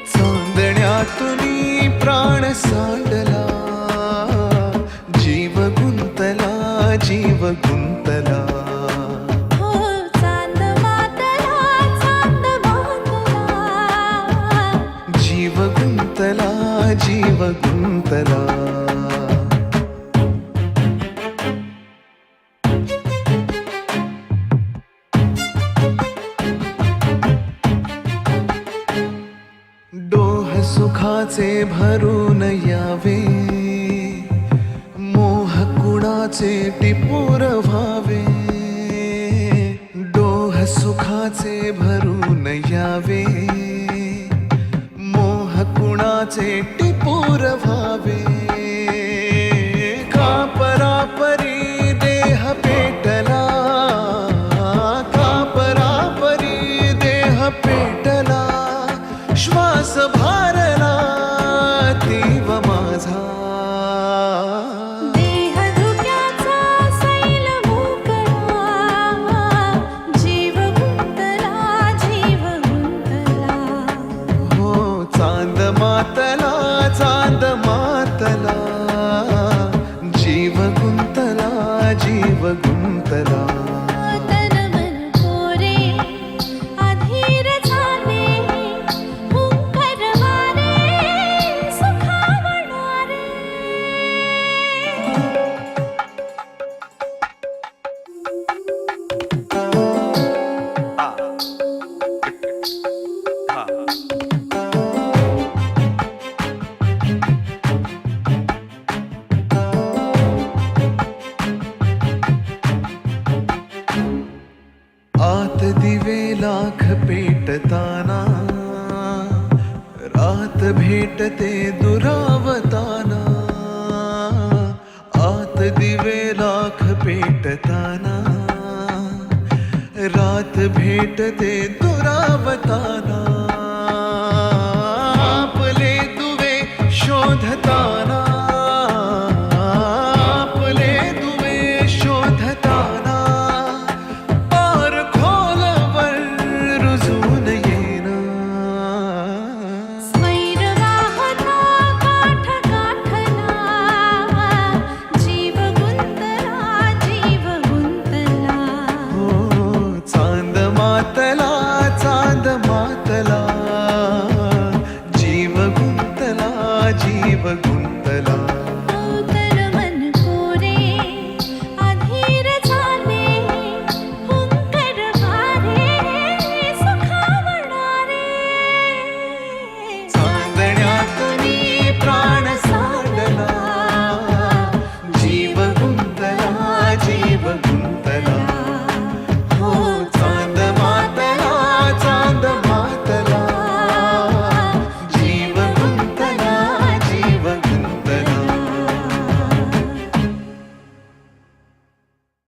चांदण्यातून प्राण सांडला, जीव गुंतला, जीव गुंतला. हो चांद मातला, चांद मातला, जीव गुंतला, जीव गुंतला. डोह सुखाचे भरून यावे, मोह कुणाचे टिपूर व्हावे. डोह सुखाचे भरून यावे, मोह कुणाचे टिपूर व्हावे. का परापरी देह पेटला, का परापरी देह पेटला. श्वास भारला तीव माझा, देह धुक्याचा सैल मोकळा, जीव गुंतला, जीव गुंतला. हो चांद मातला, चांद मातला, जीव गुंतला, जीव गुंतला. तन मन कोरे अधीर झाले, हुंकार मारे सुखावणारे. आत दिवे लाख पेटताना, रात भेटते दुरावताना. आत दिवे लाख पेटताना, रात भेटते दुरावताना.